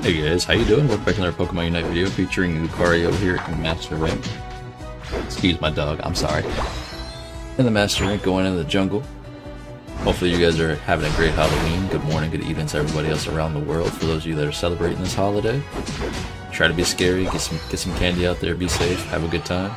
Hey guys, how you doing? Welcome back to another Pokemon Unite video featuring Lucario here in Master Rank. Excuse my dog, I'm sorry. In the Master Rank, going into the jungle. Hopefully you guys are having a great Halloween. Good morning, good evening to everybody else around the world. For those of you that are celebrating this holiday, try to be scary, get some candy out there, be safe, have a good time.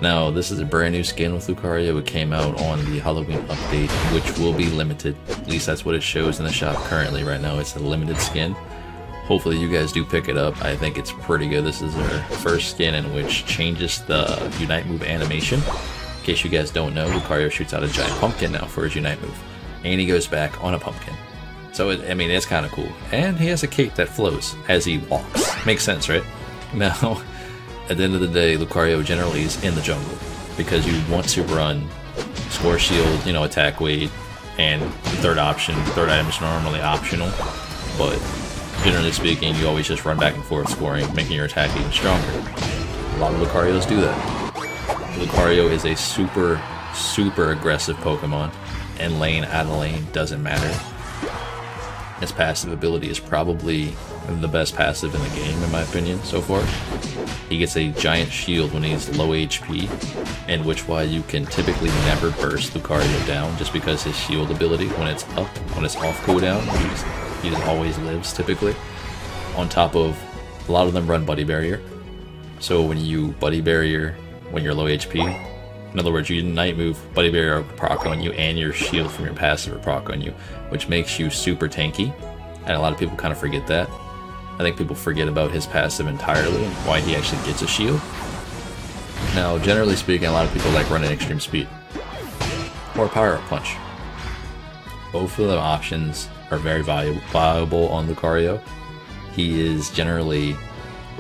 Now, this is a brand new skin with Lucario. It came out on the Halloween update, which will be limited. At least that's what it shows in the shop currently. Right now, it's a limited skin. Hopefully you guys do pick it up. I think it's pretty good. This is our first skin in which changes the Unite move animation. In case you guys don't know, Lucario shoots out a giant pumpkin now for his Unite move. And he goes back on a pumpkin. So, I mean, it's kind of cool. And he has a cape that flows as he walks. Makes sense, right? Now, at the end of the day, Lucario generally is in the jungle. Because you want to run score shield, you know, attack weight, and third item is normally optional. But generally speaking, you always just run back and forth scoring, making your attack even stronger. A lot of Lucarios do that. Lucario is a super aggressive Pokemon, and lane out of lane doesn't matter. His passive ability is probably the best passive in the game, in my opinion, so far. He gets a giant shield when he's low HP, in which why you can typically never burst Lucario down, just because his shield ability, when it's up, when it's off cooldown, he just always lives, typically. On top of, a lot of them run Buddy Barrier. So when you Buddy Barrier when you're low HP, in other words, you Unite move, Buddy Barrier will proc on you, and your shield from your passive will proc on you, which makes you super tanky, and a lot of people kind of forget that. I think people forget about his passive entirely, and why he actually gets a shield. Now, generally speaking, a lot of people like running Extreme Speed, or Power Up Punch. Both of the options are very viable on Lucario. He is generally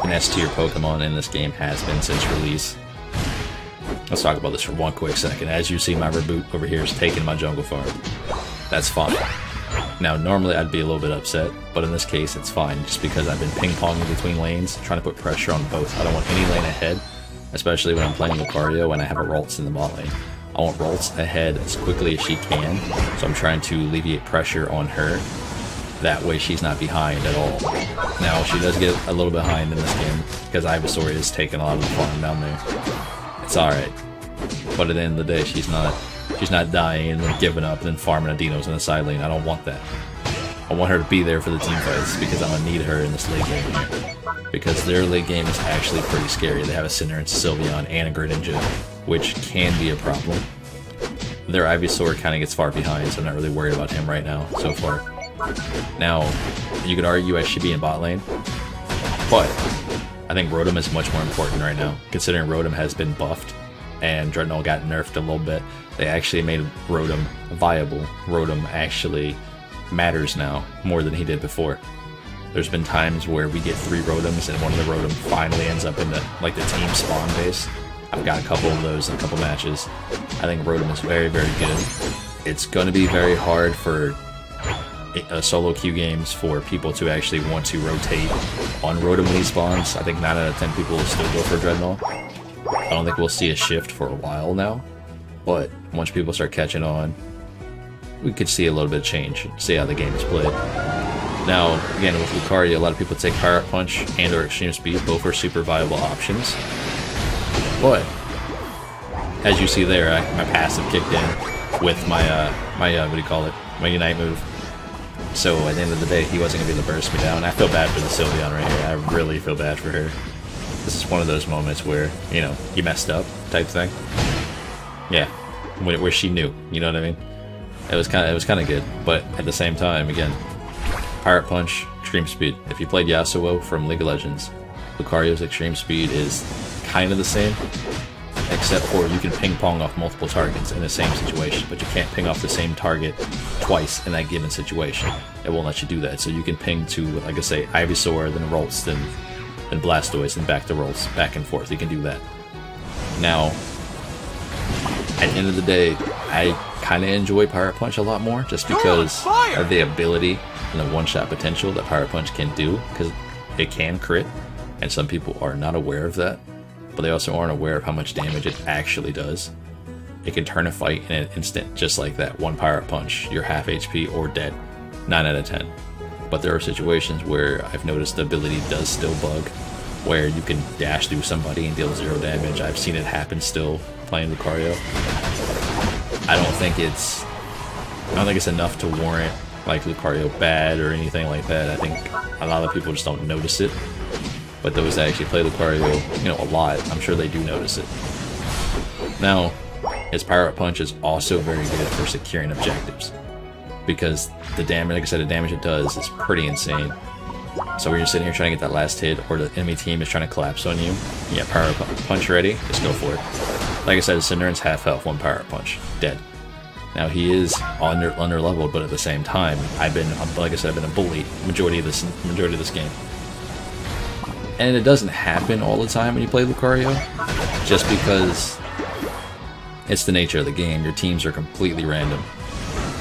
an S tier Pokemon in this game, has been since release. Let's talk about this for one quick second. As you see, my reboot over here is taking my jungle farm. That's fine. Now, normally I'd be a little bit upset, but in this case it's fine, just because I've been ping-ponging between lanes, trying to put pressure on both. I don't want any lane ahead, especially when I'm playing Lucario and I have a Ralts in the bot lane. I want Ralts ahead as quickly as she can, so I'm trying to alleviate pressure on her. That way she's not behind at all. Now, she does get a little behind in this game, because Ivysaur is taking a lot of the farm down there. It's alright. But at the end of the day, she's not dying and then giving up and then farming Adinos in the side lane. I don't want that. I want her to be there for the team fights, because I'm going to need her in this late game here. Because their late game is actually pretty scary. They have a Cinder and Sylveon and a Greninja, which can be a problem. Their Ivysaur kind of gets far behind, so I'm not really worried about him right now, so far. Now, you could argue I should be in bot lane, but I think Rotom is much more important right now, considering Rotom has been buffed and Dreadnought got nerfed a little bit. They actually made Rotom viable. Rotom actually matters now more than he did before. There's been times where we get 3 Rotoms and one of the Rotom finally ends up in the team spawn base. I've got a couple of those in a couple matches. I think Rotom is very good. It's going to be very hard for solo queue games for people to actually want to rotate on Rotom when he spawns. I think 9 out of 10 people will still go for Dreadnought. I don't think we'll see a shift for a while now, but once people start catching on, we could see a little bit of change, see how the game is played. Now, again, with Lucario, a lot of people take Power Up Punch and or Extreme Speed. Both are super viable options. But, as you see there, my passive kicked in with my what do you call it? My Unite move. So at the end of the day, he wasn't going to be able to burst me down. I feel bad for the Sylveon right here. I really feel bad for her. This is one of those moments where, you know, you messed up type thing. Yeah, where she knew, you know what I mean? It was kind of good, but at the same time, again, Power Punch, Extreme Speed. If you played Yasuo from League of Legends, Lucario's Extreme Speed is kind of the same, except for you can ping pong off multiple targets in the same situation, but you can't ping off the same target twice in that given situation. It won't let you do that. So you can ping to, like I say, Ivysaur, then Ralts, then Blastoise, and back to Ralts, back and forth. You can do that. Now, at the end of the day, I kind of enjoy Power Punch a lot more, just because of the ability and the one-shot potential that Power Punch can do, because it can crit, and some people are not aware of that. But they also aren't aware of how much damage it actually does. It can turn a fight in an instant, just like that. One Power Punch, you're half HP or dead. 9 out of 10. but there are situations where I've noticed the ability does still bug, where you can dash through somebody and deal 0 damage. I've seen it happen still playing Lucario. I don't think it's enough to warrant like Lucario bad or anything like that. I think a lot of people just don't notice it. But those that actually play Lucario, you know, a lot, I'm sure they do notice it. Now, his Power Up Punch is also very good for securing objectives, because the damage, like I said, the damage it does is pretty insane. So when you're sitting here trying to get that last hit, or the enemy team is trying to collapse on you, you got Power Up Punch ready, just go for it. Like I said, Cinderon's half health, 1 Power Up Punch, dead. Now he is under leveled, but at the same time, like I said, I've been a bully majority of this game. And it doesn't happen all the time when you play Lucario, just because it's the nature of the game. Your teams are completely random.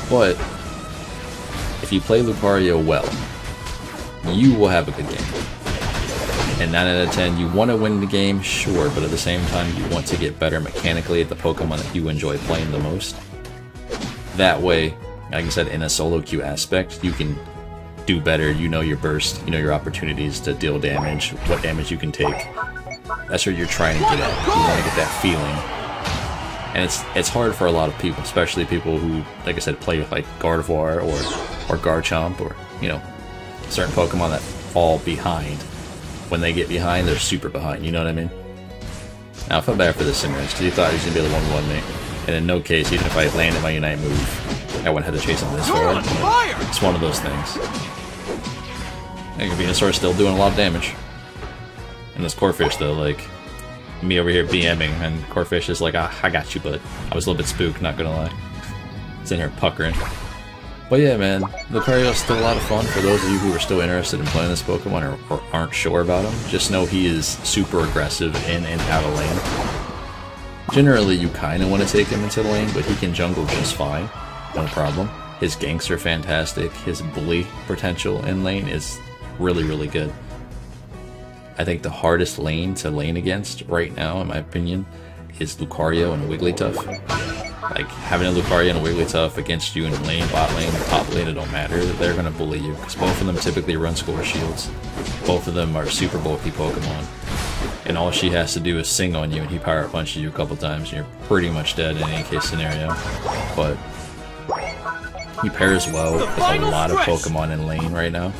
But if you play Lucario well, you will have a good game. And 9 out of 10, you want to win the game, sure, but at the same time, you want to get better mechanically at the Pokemon that you enjoy playing the most. That way, like I said, in a solo queue aspect, you can do better. You know your burst, you know your opportunities to deal damage, what damage you can take. That's what you're trying to get at. You want to get that feeling. And it's hard for a lot of people, especially people who, like I said, play with like Gardevoir or Garchomp, or, you know, certain Pokemon that fall behind. When they get behind, they're super behind, you know what I mean? Now, I felt bad for this Cinderace, because he thought he was going to be able to 1v1 me. And in no case, even if I landed my Unite move, I wouldn't have to chase him this far. It's one of those things. And Venusaur is still doing a lot of damage. And this Corphish, though, like, me over here BMing, and Corphish is like, ah, I got you, but I was a little bit spooked, not gonna lie. It's in here puckering. But yeah, man, Lucario is still a lot of fun. For those of you who are still interested in playing this Pokemon or aren't sure about him, just know he is super aggressive in and out of lane. Generally, you kind of want to take him into the lane, but he can jungle just fine, no problem. His ganks are fantastic. His bully potential in lane is really, really good. I think the hardest lane to lane against right now, in my opinion, is Lucario and Wigglytuff. Like, having a Lucario and a Wigglytuff against you in lane, bot lane, top lane, it don't matter. They're going to bully you, because both of them typically run score shields. Both of them are super bulky Pokemon. And all she has to do is sing on you, and he power punches you a couple times, and you're pretty much dead in any case scenario. But he pairs well with a lot of Pokemon in lane right now.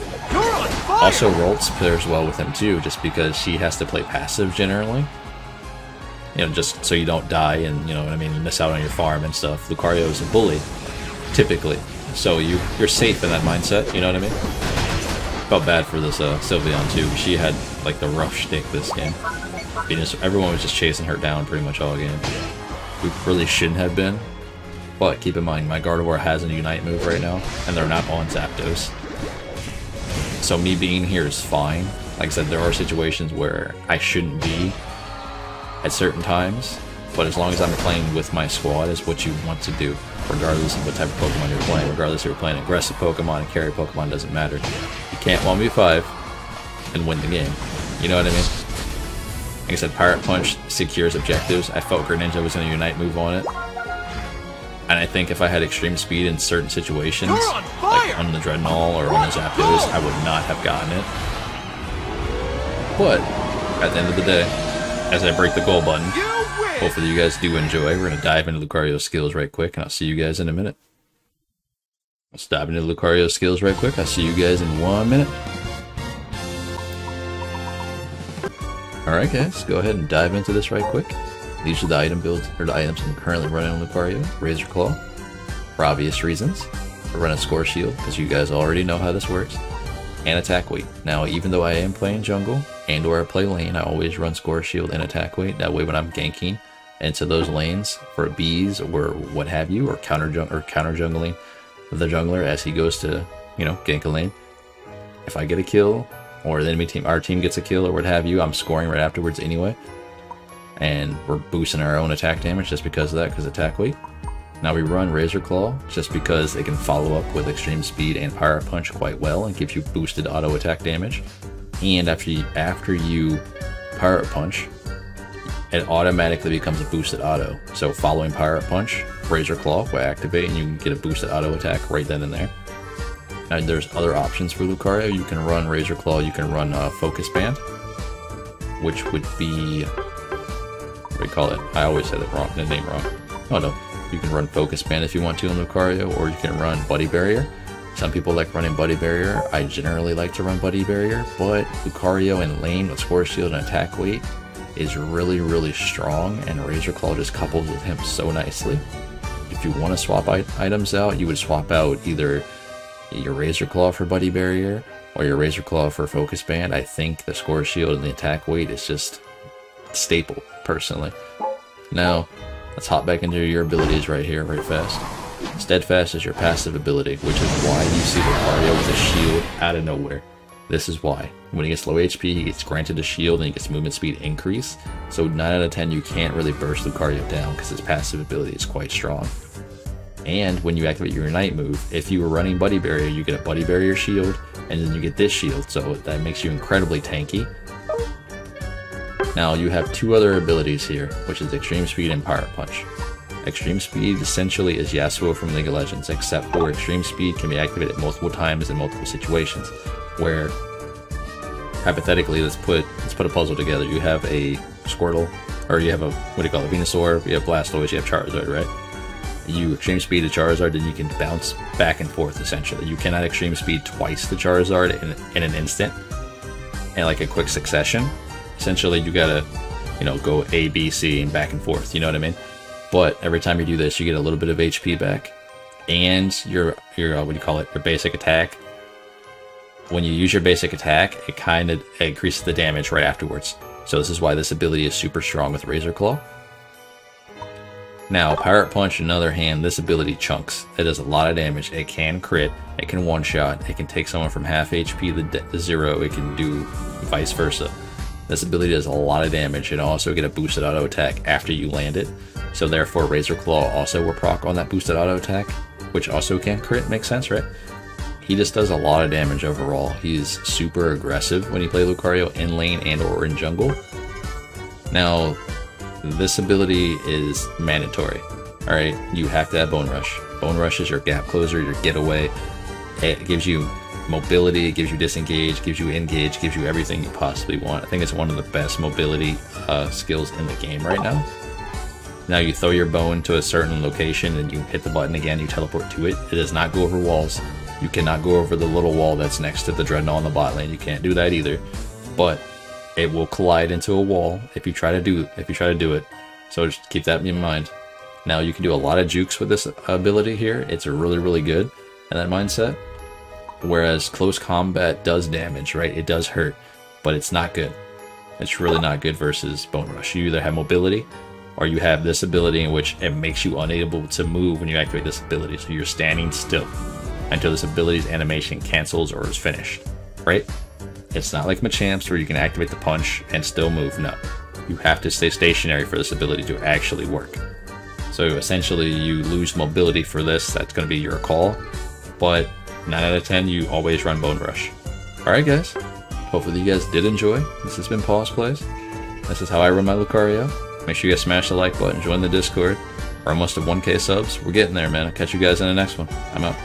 Also, Roltz pairs well with him too, just because she has to play passive generally. You know, just so you don't die and, you know what I mean, miss out on your farm and stuff. Lucario is a bully, typically. So you're safe in that mindset, you know what I mean? Felt bad for this Sylveon too. She had like the rough shtick this game. Everyone was just chasing her down pretty much all game. We really shouldn't have been. But keep in mind, my Gardevoir has a Unite move right now, and they're not on Zapdos. So me being here is fine. Like I said, there are situations where I shouldn't be at certain times, but as long as I'm playing with my squad is what you want to do, regardless of what type of Pokemon you're playing. Regardless if you're playing aggressive Pokemon and carry Pokemon, doesn't matter. You can't 1v5 and win the game. You know what I mean? Like I said, Pirate Punch secures objectives. I felt Greninja was going to Unite move on it. And I think if I had extreme speed in certain situations, like on the Dreadnought or on the Zapdos, I would not have gotten it. But at the end of the day, as I break the goal button, hopefully you guys do enjoy. We're going to dive into Lucario's skills right quick, and I'll see you guys in a minute. Let's dive into Lucario's skills right quick. I'll see you guys in 1 minute. Alright guys, go ahead and dive into this right quick. These are the item builds, or the items I'm currently running on Lucario. Razor Claw, for obvious reasons. I run a Score Shield, because you guys already know how this works. And Attack Weight. Now, even though I am playing jungle, and or I play lane, I always run Score Shield and Attack Weight. That way when I'm ganking into those lanes for bees or what have you, or counter jungling the jungler as he goes to, you know, gank a lane. If I get a kill, or the enemy team, our team gets a kill or what have you, I'm scoring right afterwards anyway. And we're boosting our own attack damage just because of that, because Attack Weight. Now we run Razor Claw just because it can follow up with Extreme Speed and Power Punch quite well and gives you boosted auto attack damage. And after you Power Punch, it automatically becomes a boosted auto. So following Power Punch, Razor Claw will activate and you can get a boosted auto attack right then and there. Now there's other options for Lucario. You can run Razor Claw, you can run Focus Band, which would be, what do you call it? I always say the name wrong. Oh no, you can run Focus Band if you want to in Lucario, or you can run Buddy Barrier. Some people like running Buddy Barrier. I generally like to run Buddy Barrier, but Lucario in lane with Score Shield and attack weight is really, really strong, and Razor Claw just couples with him so nicely. If you want to swap items out, you would swap out either your Razor Claw for Buddy Barrier or your Razor Claw for Focus Band. I think the Score Shield and the attack weight is just staple, personally. Now, let's hop back into your abilities right here, right fast. Steadfast is your passive ability, which is why you see Lucario with a shield out of nowhere. This is why. When he gets low HP, he gets granted a shield and he gets movement speed increase. So 9 out of 10, you can't really burst Lucario down because his passive ability is quite strong. And when you activate your Unite move, if you were running Buddy Barrier, you get a Buddy Barrier shield, and then you get this shield, so that makes you incredibly tanky. Now you have 2 other abilities here, which is Extreme Speed and Pirate Punch. Extreme Speed essentially is Yasuo from League of Legends, except for Extreme Speed can be activated multiple times in multiple situations, where, hypothetically, let's put a puzzle together. You have a Squirtle, or you have a, what do you call it, Venusaur, you have Blastoise, you have Charizard, right? You Extreme Speed to Charizard, then you can bounce back and forth, essentially. You cannot Extreme Speed twice to Charizard in an instant, in like a quick succession. Essentially, you gotta, you know, go A, B, C, and back and forth, you know what I mean? But every time you do this, you get a little bit of HP back, and your what do you call it, your basic attack. When you use your basic attack, it kind of increases the damage right afterwards. So this is why this ability is super strong with Razor Claw. Now, Pirate Punch, on the other hand, this ability chunks. It does a lot of damage. It can crit, it can one-shot, it can take someone from half HP to 0, it can do vice versa. This ability does a lot of damage, and also get a boosted auto attack after you land it. So therefore, Razor Claw also will proc on that boosted auto attack, which also can crit. Makes sense, right? He just does a lot of damage overall. He's super aggressive when you play Lucario in lane and or in jungle. Now, this ability is mandatory. Alright, you have to have Bone Rush. Bone Rush is your gap closer, your getaway. It gives you mobility, it gives you disengage, gives you engage, gives you everything you possibly want. I think it's one of the best mobility skills in the game right now. Now you throw your bone to a certain location and you hit the button again, you teleport to it. It does not go over walls. You cannot go over the little wall that's next to the Dreadnought on the bot lane. You can't do that either. But it will collide into a wall if you try to do it. So just keep that in mind. Now you can do a lot of jukes with this ability here. It's really, really good in that mindset. Whereas close combat does damage, right? It does hurt, but it's not good. It's really not good versus Bone Rush. You either have mobility, or you have this ability in which it makes you unable to move when you activate this ability. So you're standing still until this ability's animation cancels or is finished, right? It's not like Machamps where you can activate the punch and still move. No, you have to stay stationary for this ability to actually work. So essentially you lose mobility for this. That's going to be your call, but 9 out of 10, you always run Bone Rush. Alright guys, hopefully you guys did enjoy. This has been Pawse Plays. This is how I run my Lucario. Make sure you guys smash the like button, join the Discord. We're almost at 1K subs. We're getting there, man. I'll catch you guys in the next one. I'm out.